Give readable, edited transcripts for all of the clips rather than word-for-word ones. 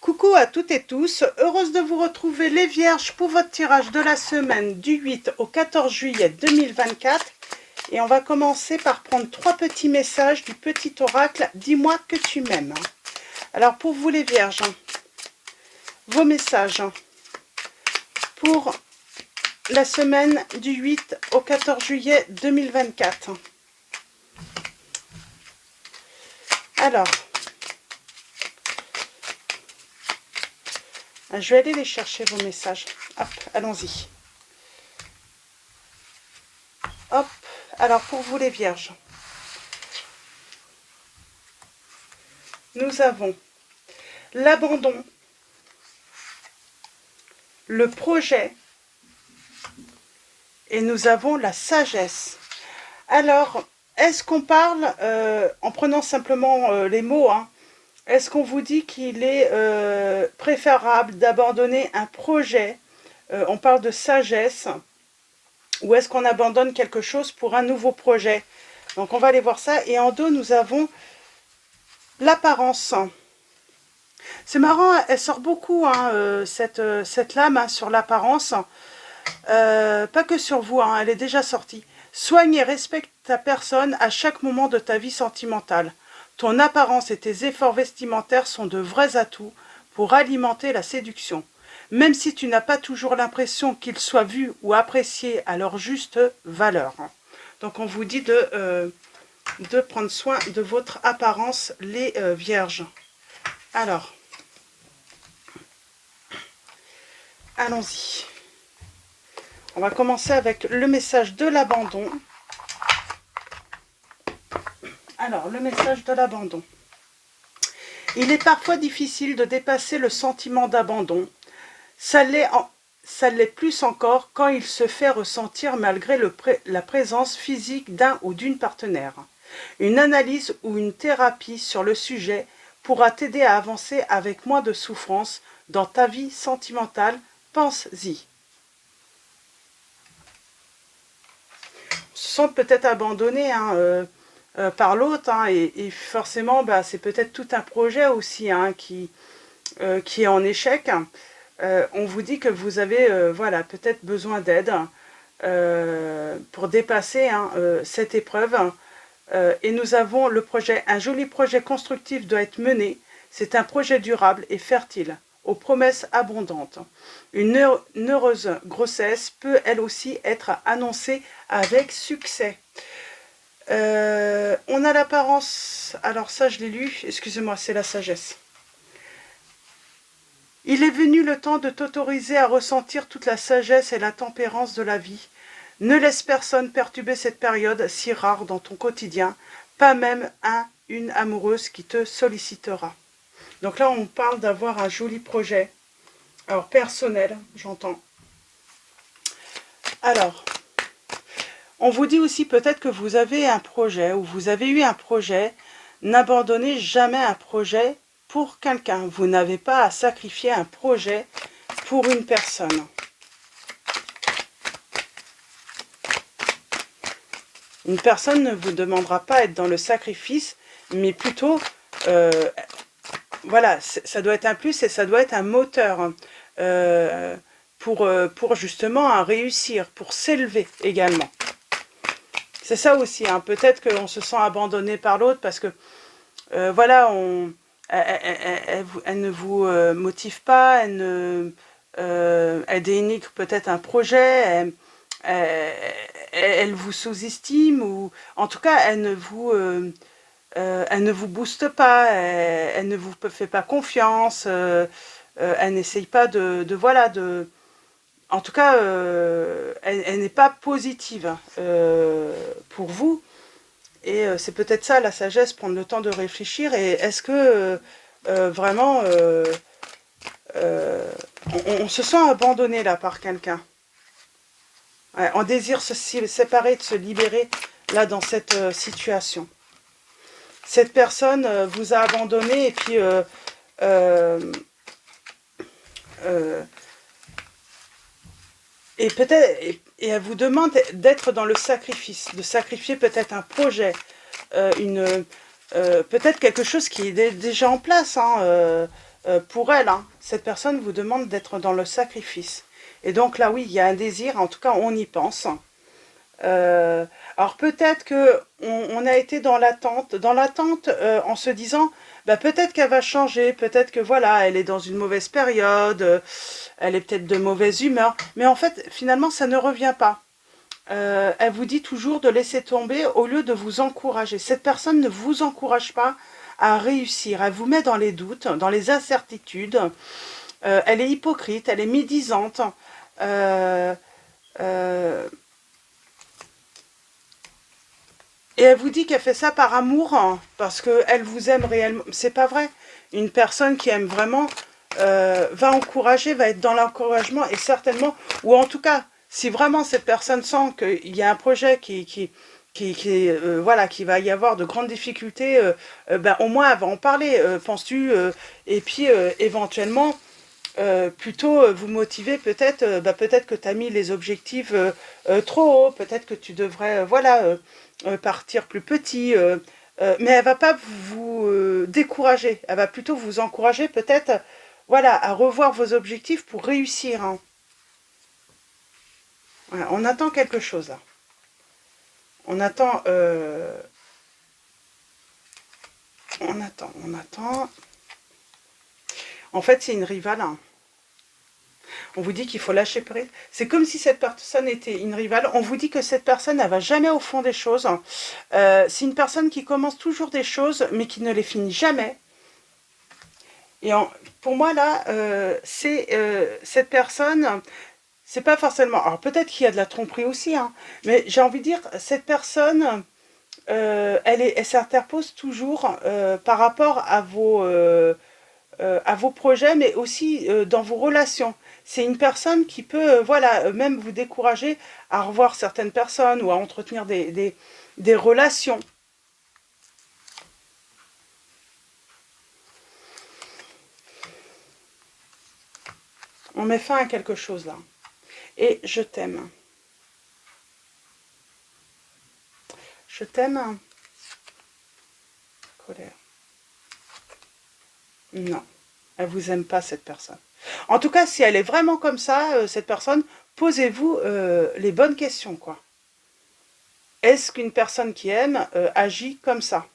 Coucou à toutes et tous, heureuse de vous retrouver les Vierges pour votre tirage de la semaine du 8 au 14 juillet 2024. Et on va commencer par prendre 3 petits messages du petit oracle « Dis-moi que tu m'aimes ». Alors pour vous les Vierges, vos messages pour la semaine du 8 au 14 juillet 2024. Alors, je vais aller les chercher vos messages. Hop, allons-y. Hop, alors pour vous les Vierges, nous avons l'abandon, le projet et nous avons la sagesse. Alors, est-ce qu'on parle, en prenant simplement les mots, est-ce qu'on vous dit qu'il est préférable d'abandonner un projet, on parle de sagesse, ou est-ce qu'on abandonne quelque chose pour un nouveau projet? Donc on va aller voir ça. Et en dos, nous avons l'apparence. C'est marrant, elle sort beaucoup, cette lame sur l'apparence. Pas que sur vous, elle est déjà sortie. Soigne et respecte ta personne à chaque moment de ta vie sentimentale. Ton apparence et tes efforts vestimentaires sont de vrais atouts pour alimenter la séduction. Même si tu n'as pas toujours l'impression qu'ils soient vus ou appréciés à leur juste valeur. Donc on vous dit de prendre soin de votre apparence, les Vierges. Alors, allons-y. On va commencer avec le message de l'abandon. Alors, le message de l'abandon. Il est parfois difficile de dépasser le sentiment d'abandon. Ça l'est plus encore quand il se fait ressentir malgré la présence physique d'un ou d'une partenaire. Une analyse ou une thérapie sur le sujet pourra t'aider à avancer avec moins de souffrance dans ta vie sentimentale. Pense-y. On se sent peut-être abandonné par l'autre, et forcément c'est peut-être tout un projet aussi qui est en échec. On vous dit que vous avez peut-être besoin d'aide pour dépasser cette épreuve. Et nous avons le projet, un joli projet constructif doit être mené. C'est un projet durable et fertile, aux promesses abondantes. Une heureuse grossesse peut elle aussi être annoncée avec succès. On a l'apparence, alors ça je l'ai lu, excusez-moi, c'est la sagesse. Il est venu le temps de t'autoriser à ressentir toute la sagesse et la tempérance de la vie. Ne laisse personne perturber cette période si rare dans ton quotidien, pas même une amoureuse qui te sollicitera. Donc là, on parle d'avoir un joli projet. Alors, personnel, j'entends. Alors, on vous dit aussi peut-être que vous avez un projet, ou vous avez eu un projet. N'abandonnez jamais un projet pour quelqu'un. Vous n'avez pas à sacrifier un projet pour une personne. Une personne ne vous demandera pas d'être dans le sacrifice, mais plutôt, voilà, ça doit être un plus et ça doit être un moteur pour justement réussir, pour s'élever également. C'est ça aussi, peut-être qu'on se sent abandonné par l'autre parce que, voilà, elle ne vous motive pas, elle dénigre peut-être un projet, elle vous sous-estime, ou en tout cas elle ne vous booste pas, elle ne vous fait pas confiance, elle n'essaye pas en tout cas elle n'est pas positive pour vous. Et c'est peut-être ça la sagesse, prendre le temps de réfléchir. Et est-ce que vraiment on se sent abandonné là par quelqu'un? Ouais, on désire se séparer, de se libérer là dans cette situation. Cette personne vous a abandonné et puis et peut-être et elle vous demande d'être dans le sacrifice, de sacrifier peut-être un projet, peut-être quelque chose qui est déjà en place, pour elle, hein, cette personne vous demande d'être dans le sacrifice. Et donc là, oui, il y a un désir, en tout cas, on y pense. Alors peut-être que on a été dans l'attente en se disant, bah, peut-être qu'elle va changer, peut-être que voilà, elle est dans une mauvaise période, elle est peut-être de mauvaise humeur, mais en fait, finalement, ça ne revient pas. Elle vous dit toujours de laisser tomber au lieu de vous encourager. Cette personne ne vous encourage pas à réussir, elle vous met dans les doutes, dans les incertitudes, elle est hypocrite, elle est médisante, euh, euh, et elle vous dit qu'elle fait ça par amour, hein, parce qu'elle vous aime réellement. C'est pas vrai. Une personne qui aime vraiment va encourager, va être dans l'encouragement et certainement, ou en tout cas, si vraiment cette personne sent qu'il y a un projet voilà, qui va y avoir de grandes difficultés, ben, au moins elle va en parler, penses-tu, et puis éventuellement, plutôt vous motiver peut-être bah, peut-être que tu as mis les objectifs trop haut, peut-être que tu devrais voilà partir plus petit, mais elle va pas vous décourager, elle va plutôt vous encourager peut-être voilà à revoir vos objectifs pour réussir, hein. Voilà, on attend quelque chose là. On attend on attend. En fait, c'est une rivale, hein. On vous dit qu'il faut lâcher prise. C'est comme si cette personne était une rivale. On vous dit que cette personne, elle va jamais au fond des choses. C'est une personne qui commence toujours des choses, mais qui ne les finit jamais. Et pour moi, là, c'est cette personne, c'est pas forcément... Alors peut-être qu'il y a de la tromperie aussi, hein, mais j'ai envie de dire, cette personne, elle s'interpose toujours par rapport à vos projets, mais aussi dans vos relations. C'est une personne qui peut, voilà, même vous décourager à revoir certaines personnes ou à entretenir des relations. On met fin à quelque chose là. Et je t'aime. Je t'aime. Colère. Non. Elle vous aime pas, cette personne. En tout cas, si elle est vraiment comme ça, cette personne, posez-vous les bonnes questions, quoi. Est-ce qu'une personne qui aime agit comme ça?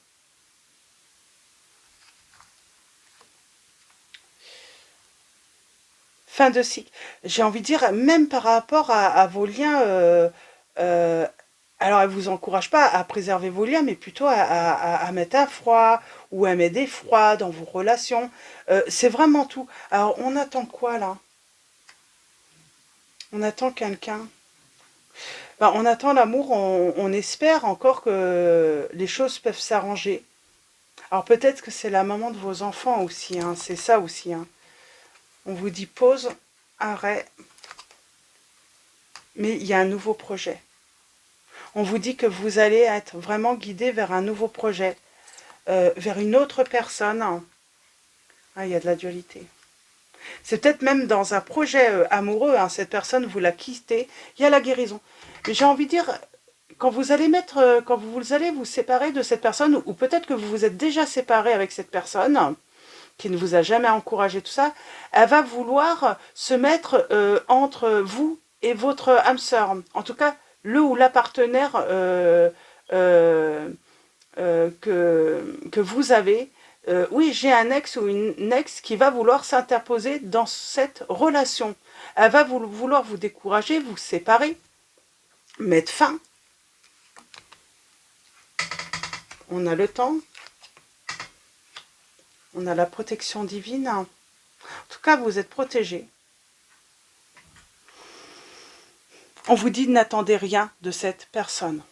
Fin de cycle. J'ai envie de dire, même par rapport à vos liens, euh, alors elle vous encourage pas à préserver vos liens, mais plutôt à mettre un froid ou à mettre des froids dans vos relations. C'est vraiment tout. Alors on attend quoi là? On attend quelqu'un. Ben, on attend l'amour, on espère encore que les choses peuvent s'arranger. Alors peut-être que c'est la maman de vos enfants aussi, hein, c'est ça aussi, hein. On vous dit pause, arrêt, mais il y a un nouveau projet. On vous dit que vous allez être vraiment guidé vers un nouveau projet, vers une autre personne. Ah, il y a de la dualité. C'est peut-être même dans un projet amoureux, hein, cette personne, vous la quittez, il y a la guérison. Mais j'ai envie de dire, quand vous allez vous séparer de cette personne, ou peut-être que vous vous êtes déjà séparé avec cette personne, qui ne vous a jamais encouragé tout ça, elle va vouloir se mettre entre vous et votre âme sœur. En tout cas, le ou la partenaire euh, que vous avez. Oui, j'ai un ex ou une ex qui va vouloir s'interposer dans cette relation. Elle va vouloir vous décourager, vous séparer, mettre fin. On a le temps. On a la protection divine. En tout cas, vous êtes protégés. On vous dit n'attendez rien de cette personne.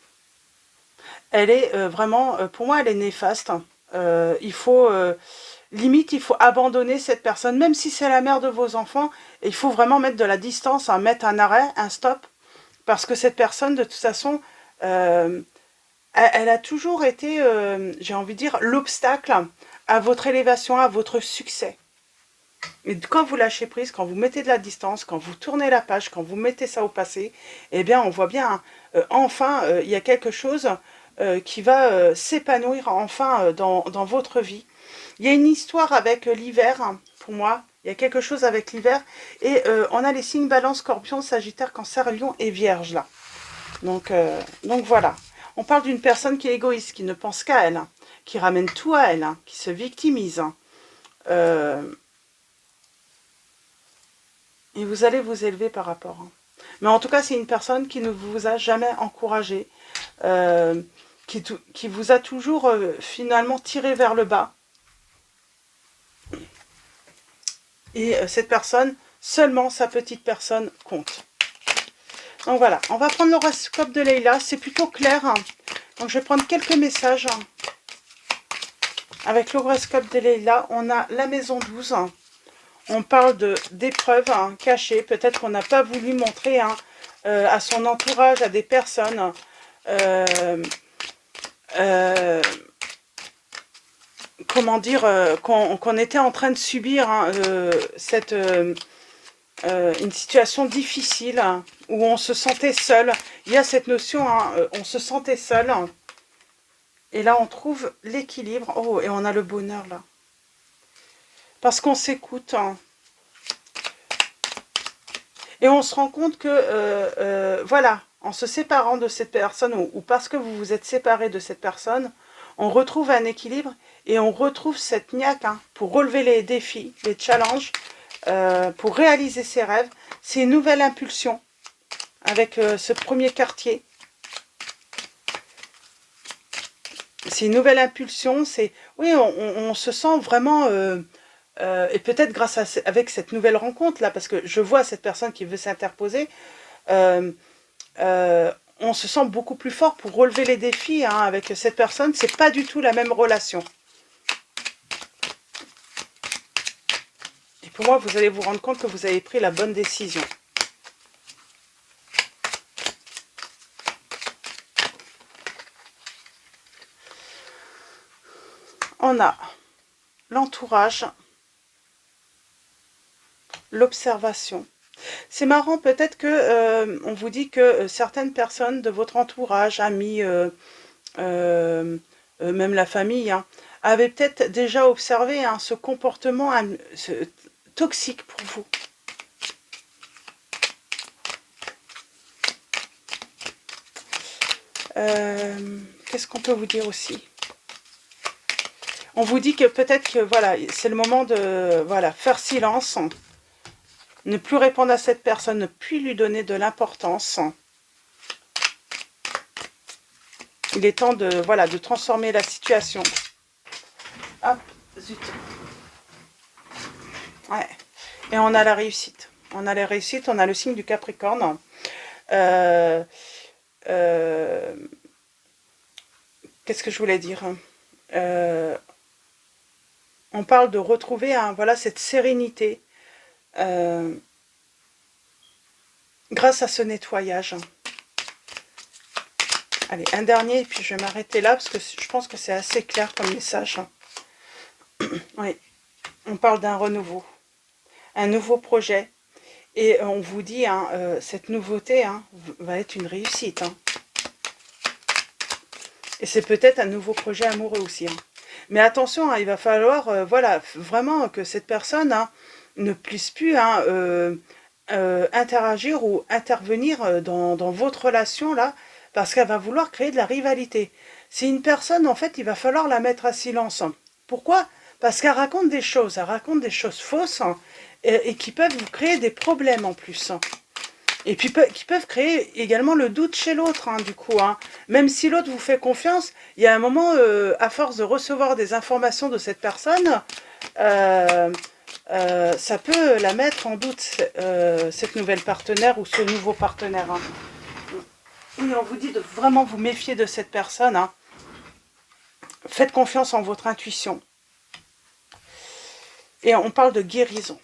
Elle est vraiment, pour moi, elle est néfaste. Il faut, limite, il faut abandonner cette personne, même si c'est la mère de vos enfants. Et il faut vraiment mettre de la distance, hein, mettre un arrêt, un stop. Parce que cette personne, de toute façon, elle a toujours été, j'ai envie de dire, l'obstacle à votre élévation, à votre succès. Et quand vous lâchez prise, quand vous mettez de la distance, quand vous tournez la page, quand vous mettez ça au passé, eh bien, on voit bien, hein, enfin, il y a quelque chose qui va s'épanouir enfin dans votre vie. Il y a une histoire avec l'hiver, hein, pour moi. Il y a quelque chose avec l'hiver. Et on a les signes Balance, Scorpion, Sagittaire, Cancer, Lion et Vierge là. Donc voilà. On parle d'une personne qui est égoïste, qui ne pense qu'à elle, hein, qui ramène tout à elle, hein, qui se victimise. Hein. Et vous allez vous élever par rapport. Hein. Mais en tout cas, c'est une personne qui ne vous a jamais encouragé, qui vous a toujours finalement tiré vers le bas. Et cette personne, seulement sa petite personne compte. Donc voilà, on va prendre l'horoscope de Leïla, c'est plutôt clair. Hein. Donc je vais prendre quelques messages. Hein. Avec l'horoscope de Leïla, on a la maison 12. Hein. On parle d'épreuves hein, cachées, peut-être qu'on n'a pas voulu montrer hein, à son entourage, à des personnes. Comment dire, qu'on était en train de subir hein, une situation difficile hein, où on se sentait seul. Il y a cette notion, hein, on se sentait seul. Hein, et là, on trouve l'équilibre. Oh, et on a le bonheur là. Parce qu'on s'écoute. Hein, et on se rend compte que, voilà, en se séparant de cette personne, ou parce que vous vous êtes séparé de cette personne, on retrouve un équilibre et on retrouve cette niaque hein, pour relever les défis, les challenges, pour réaliser ses rêves. C'est une nouvelle impulsion avec ce premier quartier. C'est une nouvelle impulsion. C'est oui, on se sent vraiment... et peut-être grâce avec cette nouvelle rencontre là, parce que je vois cette personne qui veut s'interposer, on se sent beaucoup plus fort pour relever les défis hein, avec cette personne. C'est pas du tout la même relation. Et pour moi, vous allez vous rendre compte que vous avez pris la bonne décision. On a l'entourage, l'observation. C'est marrant, peut-être que on vous dit que certaines personnes de votre entourage, amis, même la famille, hein, avaient peut-être déjà observé hein, ce comportement toxique pour vous. Qu'est-ce qu'on peut vous dire aussi? On vous dit que peut-être que voilà, c'est le moment de voilà, faire silence. Ne plus répondre à cette personne, ne plus lui donner de l'importance. Il est temps de, voilà, de transformer la situation. Hop, zut. Ouais. Et on a la réussite. On a la réussite, on a le signe du Capricorne. Qu'est-ce que je voulais dire on parle de retrouver hein, voilà, cette sérénité. Grâce à ce nettoyage. Allez, un dernier, et puis je vais m'arrêter là, parce que je pense que c'est assez clair comme message. Oui, on parle d'un renouveau, un nouveau projet, et on vous dit, hein, cette nouveauté hein, va être une réussite. Hein. Et c'est peut-être un nouveau projet amoureux aussi. Hein. Mais attention, hein, il va falloir, voilà, vraiment que cette personne hein, ne puisse plus... Hein, interagir ou intervenir dans votre relation là, parce qu'elle va vouloir créer de la rivalité. C'est une personne, en fait, il va falloir la mettre à silence. Pourquoi? Parce qu'elle raconte des choses, fausses et qui peuvent vous créer des problèmes en plus. Et puis qui peuvent créer également le doute chez l'autre, hein, du coup. Hein. Même si l'autre vous fait confiance, il y a un moment, à force de recevoir des informations de cette personne, ça peut la mettre en doute, cette nouvelle partenaire ou ce nouveau partenaire. Hein. Et on vous dit de vraiment vous méfier de cette personne. Hein. Faites confiance en votre intuition. Et on parle de guérison.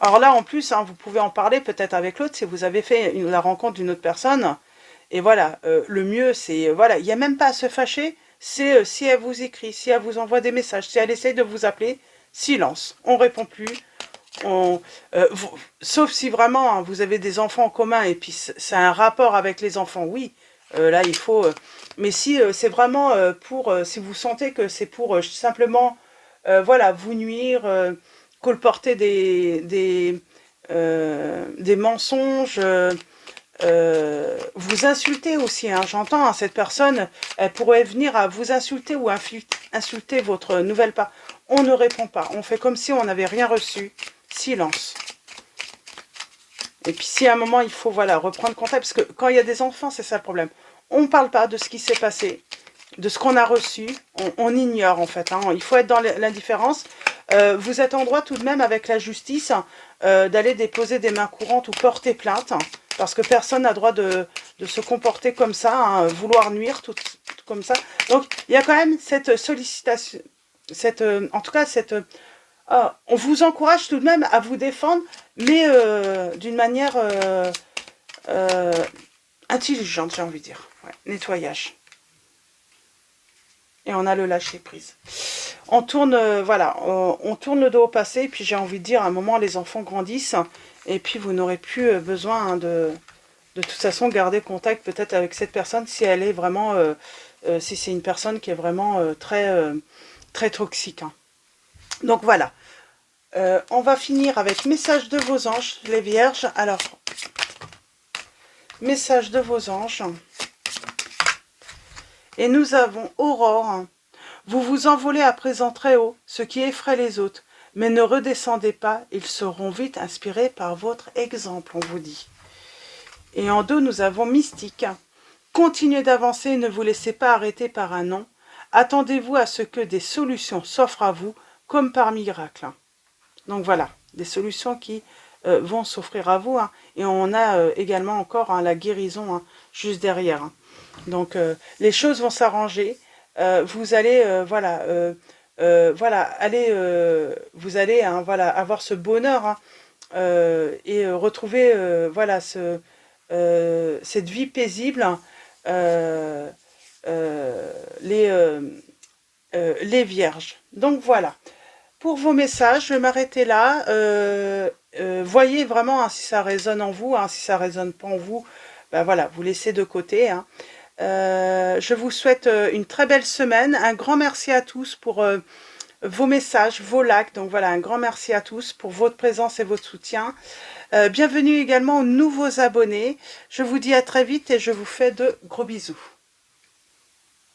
Alors là, en plus, hein, vous pouvez en parler peut-être avec l'autre si vous avez fait la rencontre d'une autre personne. Et voilà, le mieux, c'est... voilà, il n'y a même pas à se fâcher. C'est si elle vous écrit, si elle vous envoie des messages, si elle essaye de vous appeler, silence. On ne répond plus. Sauf si vraiment hein, vous avez des enfants en commun et puis c'est un rapport avec les enfants, oui. Là, il faut... mais si c'est vraiment pour... si vous sentez que c'est pour simplement, voilà, vous nuire, colporter des mensonges, vous insulter aussi, hein, j'entends, hein, cette personne, elle pourrait venir à vous insulter ou insulter votre nouvelle part. On ne répond pas, on fait comme si on n'avait rien reçu. Silence. Et puis si à un moment il faut, voilà, reprendre contact, parce que quand il y a des enfants, c'est ça le problème. On ne parle pas de ce qui s'est passé, de ce qu'on a reçu, on ignore en fait, hein. Il faut être dans l'indifférence. Vous êtes en droit tout de même avec la justice d'aller déposer des mains courantes ou porter plainte, parce que personne n'a droit de se comporter comme ça, hein, vouloir nuire, tout comme ça. Donc il y a quand même cette sollicitation, en tout cas cette... on vous encourage tout de même à vous défendre, mais d'une manière intelligente, j'ai envie de dire. Ouais, nettoyage. Et on a le lâcher prise. On tourne, voilà, on tourne le dos au passé, et puis j'ai envie de dire, à un moment, les enfants grandissent, et puis vous n'aurez plus besoin, hein, de toute façon, garder contact peut-être avec cette personne, si elle est vraiment, si c'est une personne qui est vraiment très toxique, hein. Donc voilà. On va finir avec message de vos anges, les vierges. Alors, message de vos anges. Et nous avons Aurore. Vous vous envolez à présent très haut, ce qui effraie les autres. Mais ne redescendez pas, ils seront vite inspirés par votre exemple, on vous dit. Et en deux, nous avons Mystique. Continuez d'avancer et ne vous laissez pas arrêter par un non. Attendez-vous à ce que des solutions s'offrent à vous, comme par miracle. Donc voilà, des solutions qui vont s'offrir à vous, hein. Et on a également encore, hein, la guérison, hein, juste derrière, hein. Donc les choses vont s'arranger. Vous allez, voilà, voilà, vous allez, hein, voilà, avoir ce bonheur, hein, et retrouver, voilà, cette vie paisible, hein, les vierges. Donc voilà. Pour vos messages, je vais m'arrêter là. Voyez vraiment, hein, si ça résonne en vous, hein, si ça résonne pas en vous, ben voilà, vous laissez de côté, hein. Je vous souhaite une très belle semaine. Un grand merci à tous pour vos messages, vos likes. Donc voilà, un grand merci à tous pour votre présence et votre soutien. Bienvenue également aux nouveaux abonnés. Je vous dis à très vite et je vous fais de gros bisous.